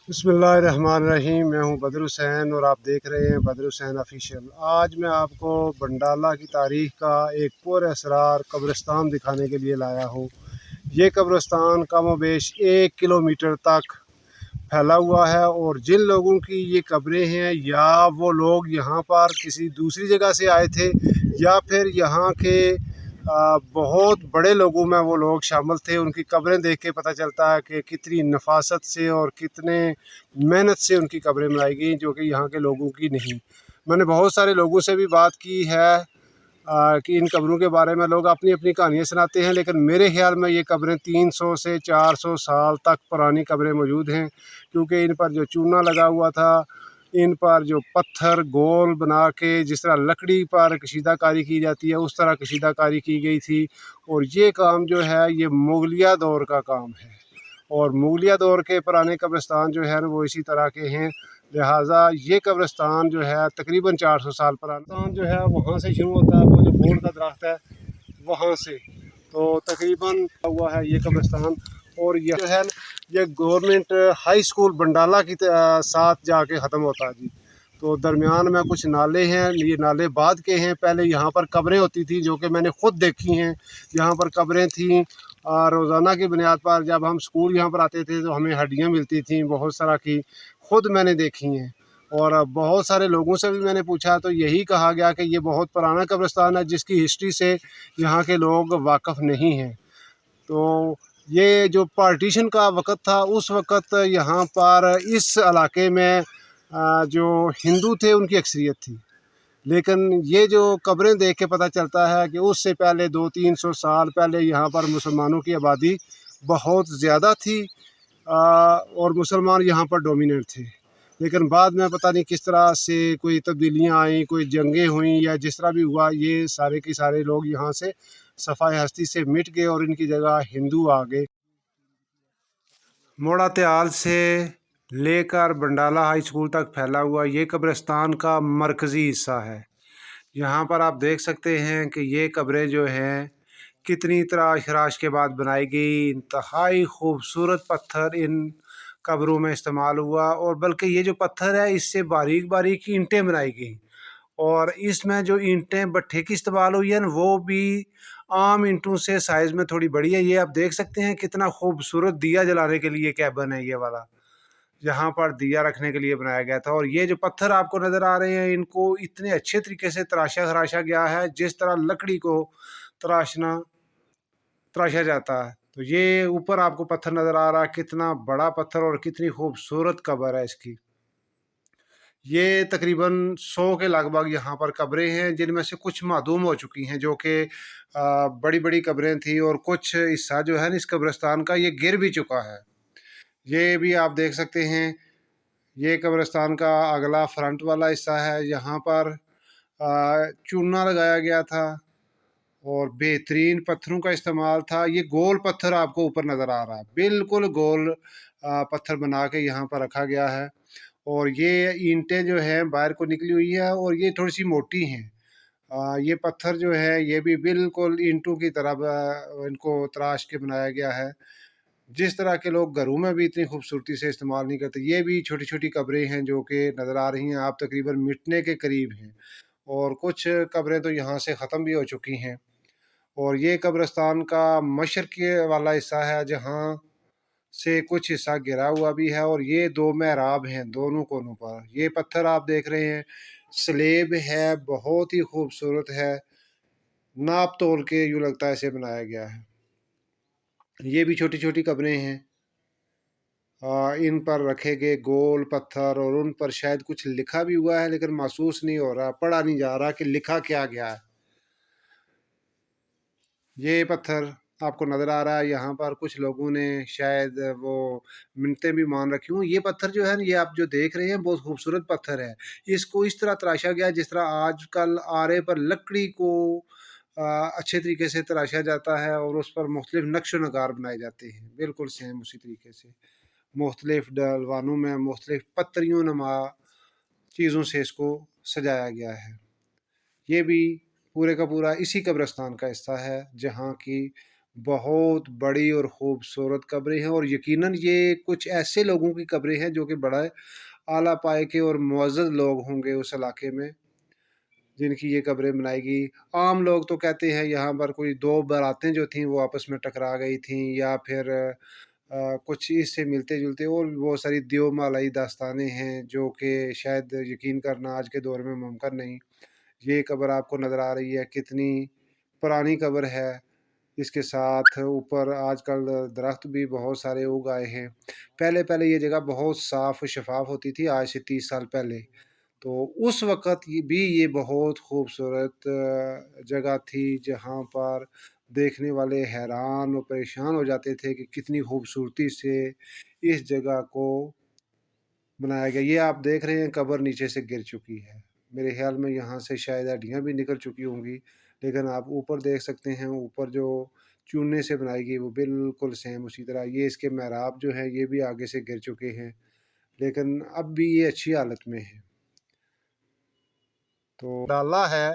बिस्मिल्लाहिर्रहमानिर्रहीम। मैं हूं बदर हुसैन और आप देख रहे हैं बदर हुसैन ऑफिशियल। आज मैं आपको बंडाला की तारीख़ का एक पुरअसरार कब्रिस्तान दिखाने के लिए लाया हूं। ये कब्रिस्तान कम व बेश 1 किलोमीटर तक फैला हुआ है और जिन लोगों की ये कब्रें हैं, या वो लोग यहाँ पर किसी दूसरी जगह से आए थे, या फिर यहाँ के बहुत बड़े लोगों में वो लोग शामिल थे। उनकी कब्रें देख के पता चलता है कि कितनी नफासत से और कितने मेहनत से उनकी कब्रें बनाई गई, जो कि यहाँ के लोगों की नहीं। मैंने बहुत सारे लोगों से भी बात की है कि इन कब्रों के बारे में लोग अपनी अपनी कहानियाँ सुनाते हैं, लेकिन मेरे ख्याल में ये कब्रें 300 से 400 साल तक पुरानी कब्रें मौजूद हैं, क्योंकि इन पर जो चूना लगा हुआ था, इन पर जो पत्थर गोल बना के जिस तरह लकड़ी पर कशीदाकारी की जाती है, उस तरह कशीदाकारी की गई थी। और ये काम जो है, ये मुगलिया दौर का काम है, और मुगलिया दौर के पुराने कब्रिस्तान जो है वो इसी तरह के हैं। लिहाजा ये कब्रिस्तान जो है तकरीबन 400 साल पुराना जो है, वहाँ से शुरू होता है, वो जो बोड़ का दरख्त है वहाँ से, तो तकरीबन हुआ है ये कब्रिस्तान। और ये जो है ये गवर्नमेंट हाई स्कूल बंडाला की साथ जाके ख़त्म होता है जी। तो दरमियान में कुछ नाले हैं, ये नाले बाद के हैं। पहले यहाँ पर कब्रें होती थी, जो कि मैंने ख़ुद देखी हैं। यहाँ पर कब्रें थीं, रोज़ाना की बुनियाद पर जब हम स्कूल यहाँ पर आते थे तो हमें हड्डियाँ मिलती थीं बहुत सारा की, ख़ुद मैंने देखी हैं। और बहुत सारे लोगों से भी मैंने पूछा तो यही कहा गया कि ये बहुत पुराना कब्रिस्तान है, जिसकी हिस्ट्री से यहाँ के लोग वाकिफ़ नहीं हैं। तो ये जो पार्टीशन का वक़्त था, उस वक़्त यहाँ पर इस इलाके में जो हिंदू थे उनकी अक्सरियत थी। लेकिन ये जो कब्रें देख के पता चलता है कि उससे पहले 200-300 साल पहले यहाँ पर मुसलमानों की आबादी बहुत ज़्यादा थी, और मुसलमान यहाँ पर डोमिनेट थे। लेकिन बाद में पता नहीं किस तरह से कोई तब्दीलियाँ आईं, कोई जंगें हुईं, या जिस तरह भी हुआ, ये सारे के सारे लोग यहाँ से सफ़ाए हस्ती से मिट गए और इनकी जगह हिंदू आ गए। मोड़ा त्याल से लेकर बंडाला हाई स्कूल तक फैला हुआ ये कब्रिस्तान का मरकज़ी हिस्सा है। यहाँ पर आप देख सकते हैं कि ये कब्रें जो हैं कितनी तराश खराश के बाद बनाई गई। इंतहाई खूबसूरत पत्थर इन कब्रों में इस्तेमाल हुआ, और बल्कि ये जो पत्थर है इससे बारीक बारीक ईंटें बनाई गई। और इसमें जो ईंटें भट्ठे की इस्तेमाल हुई है ना, वो भी आम ईंटों से साइज़ में थोड़ी बड़ी है। ये आप देख सकते हैं कितना खूबसूरत दिया जलाने के लिए कैबिन है ये वाला, यहाँ पर दिया रखने के लिए बनाया गया था। और ये जो पत्थर आपको नज़र आ रहे हैं, इनको इतने अच्छे तरीके से तराशा खराशा गया है, जिस तरह लकड़ी को तराशा जाता है। तो ये ऊपर आपको पत्थर नज़र आ रहा है, कितना बड़ा पत्थर और कितनी खूबसूरत कब्र है इसकी। ये तकरीबन 100 के लगभग यहाँ पर कब्रें हैं, जिनमें से कुछ मादूम हो चुकी हैं, जो कि बड़ी बड़ी कब्रें थी, और कुछ हिस्सा जो है ना इस कब्रिस्तान का ये गिर भी चुका है। ये भी आप देख सकते हैं, ये कब्रिस्तान का अगला फ्रंट वाला हिस्सा है। यहाँ पर चूना लगाया गया था और बेहतरीन पत्थरों का इस्तेमाल था। ये गोल पत्थर आपको ऊपर नज़र आ रहा है, बिल्कुल गोल पत्थर बना के यहाँ पर रखा गया है। और ये ईंटें जो हैं बाहर को निकली हुई है, और ये थोड़ी सी मोटी हैं। ये पत्थर जो है ये भी बिल्कुल ईंटों की तरह इनको तराश के बनाया गया है। जिस तरह के लोग घरों में भी इतनी खूबसूरती से इस्तेमाल नहीं करते। ये भी छोटी छोटी कब्रें हैं जो कि नज़र आ रही हैं, आप तकरीबन मिटने के करीब हैं, और कुछ कब्रें तो यहाँ से ख़त्म भी हो चुकी हैं। और ये कब्रिस्तान का मशरक़ी वाला हिस्सा है, जहाँ से कुछ हिस्सा गिरा हुआ भी है। और ये 2 मेहराब हैं दोनों कोनों पर। ये पत्थर आप देख रहे हैं स्लेब है, बहुत ही खूबसूरत है, नाप तोल के यूँ लगता है इसे बनाया गया है। ये भी छोटी छोटी कब्रें हैं, इन पर रखे गए गोल पत्थर, और उन पर शायद कुछ लिखा भी हुआ है, लेकिन महसूस नहीं हो रहा, पढ़ा नहीं जा रहा कि लिखा क्या गया है। ये पत्थर आपको नज़र आ रहा है, यहाँ पर कुछ लोगों ने शायद वो मिन्नतें भी मान रखी हों। ये पत्थर जो है ना, ये आप जो देख रहे हैं बहुत खूबसूरत पत्थर है। इसको इस तरह तराशा गया जिस तरह आजकल आरे पर लकड़ी को अच्छे तरीके से तराशा जाता है, और उस पर मुख्तलिफ नक्श नगार बनाए जाते हैं, बिल्कुल सेम उसी तरीके से मुख्तलिफ डलवानों में मुख्तलिफ पत्तियों नुमा चीज़ों से इसको सजाया गया है। ये भी पूरे का पूरा इसी कब्रिस्तान का हिस्सा है, जहाँ की बहुत बड़ी और ख़ूबसूरत कब्रें हैं, और यकीनन ये कुछ ऐसे लोगों की कब्रें हैं जो कि बड़ा आला पाए के और मुअज़्ज़ज़ लोग होंगे उस इलाके में, जिनकी ये कब्रें बनाई गई। आम लोग तो कहते हैं यहाँ पर कोई 2 बारातें जो थीं वो आपस में टकरा गई थीं, या फिर कुछ इससे मिलते-जुलते और भी बहुत सारी दियो-मालाई दास्तानें हैं जो कि शायद यकीन करना आज के दौर में मुमकिन नहीं। ये कब्र आपको नज़र आ रही है, कितनी पुरानी कब्र है। इसके साथ ऊपर आजकल दरख्त भी बहुत सारे उग आए हैं। पहले-पहले ये जगह बहुत साफ़ शफ़ाफ़ होती थी, आज से 30 साल पहले। तो उस वक़्त ये बहुत खूबसूरत जगह थी, जहाँ पर देखने वाले हैरान और परेशान हो जाते थे कि कितनी खूबसूरती से इस जगह को बनाया गया। ये आप देख रहे हैं कब्र नीचे से गिर चुकी है। मेरे ख़्याल में यहाँ से शायद हड्डियाँ भी निकल चुकी होंगी, लेकिन आप ऊपर देख सकते हैं, ऊपर जो चूने से बनाई गई वो बिल्कुल सेम उसी तरह। ये इसके मेहराब जो हैं ये भी आगे से गिर चुके हैं, लेकिन अब भी ये अच्छी हालत में है। तो डाला है,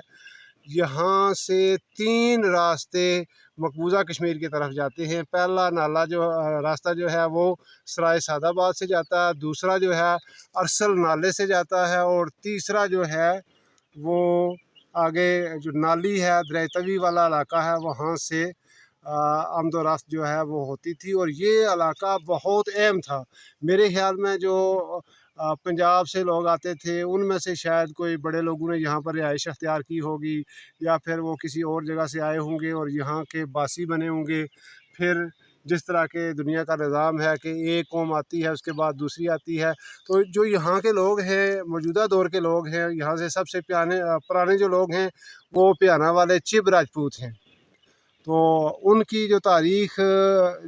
यहाँ से 3 रास्ते मकबूजा कश्मीर की तरफ जाते हैं। पहला नाला जो रास्ता जो है वो सराय सादाबाद से जाता है, दूसरा जो है अरसल नाले से जाता है, और तीसरा जो है वो आगे जो नाली है दरेतवी वाला इलाका है वहाँ से आमद व रफ्त जो है वो होती थी। और ये इलाका बहुत अहम था। मेरे ख़्याल में जो पंजाब से लोग आते थे उनमें से शायद कोई बड़े लोगों ने यहाँ पर रिहाइश अख्तियार की होगी, या फिर वो किसी और जगह से आए होंगे और यहाँ के बासी बने होंगे। फिर जिस तरह के दुनिया का निज़ाम है कि एक कौम आती है उसके बाद दूसरी आती है, तो जो यहाँ के लोग हैं, मौजूदा दौर के लोग हैं, यहाँ से सबसे पुराने जो लोग हैं वो पियाना वाले चिब राजपूत हैं। तो उनकी जो तारीख़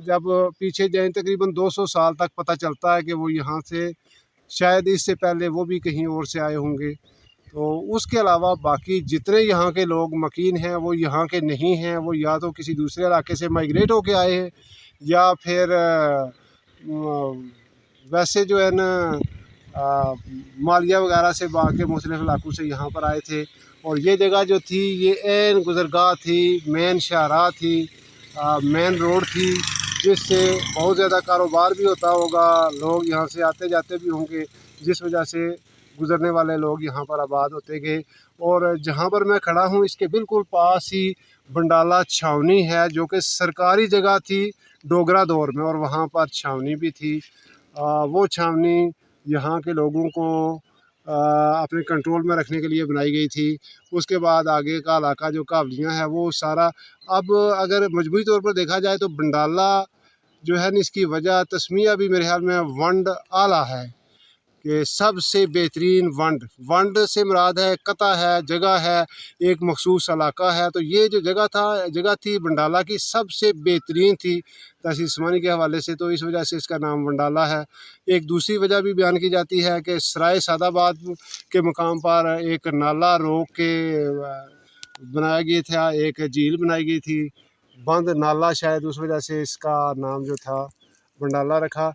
जब पीछे जाएँ तकरीबन 200 साल तक पता चलता है कि वो यहाँ से शायद इससे पहले वो भी कहीं और से आए होंगे। तो उसके अलावा बाकी जितने यहाँ के लोग मकीन हैं वो यहाँ के नहीं हैं, वो या तो किसी दूसरे इलाके से माइग्रेट होके आए हैं, या फिर वैसे जो है ना मालिया वगैरह से बाकी मुख्तलिफ़ इलाकों से यहाँ पर आए थे। और ये जगह जो थी ये ऐन गुज़रगाह थी, मेन शाहराह थी, मेन रोड थी, जिससे बहुत ज़्यादा कारोबार भी होता होगा, लोग यहाँ से आते जाते भी होंगे, जिस वजह से गुज़रने वाले लोग यहाँ पर आबाद होते गए। और जहाँ पर मैं खड़ा हूँ इसके बिल्कुल पास ही बंडाला छावनी है, जो कि सरकारी जगह थी डोगरा दौर में, और वहाँ पर छावनी भी थी। वो छावनी यहाँ के लोगों को अपने कंट्रोल में रखने के लिए बनाई गई थी। उसके बाद आगे का इलाका जो कावलियाँ है वो सारा, अब अगर मजमूई तौर पर देखा जाए तो बंडाला जो है ना इसकी वजह तस्मिया भी मेरे ख्याल में वंड आला है, कि सबसे बेहतरीन वंड। वंड से मुराद है कता है, जगह है, एक मखसूस इलाका है। तो ये जो जगह थी बंडाला की सबसे बेहतरीन थी तहसील उस्मानी के हवाले से, तो इस वजह से इसका नाम बंडाला है। एक दूसरी वजह भी बयान की जाती है कि सराय सादाबाद के मकाम पर एक नाला रोक के बनाया गया था, एक झील बनाई गई थी, बंद नाला, शायद उस वजह से इसका नाम जो था बंडाला रखा।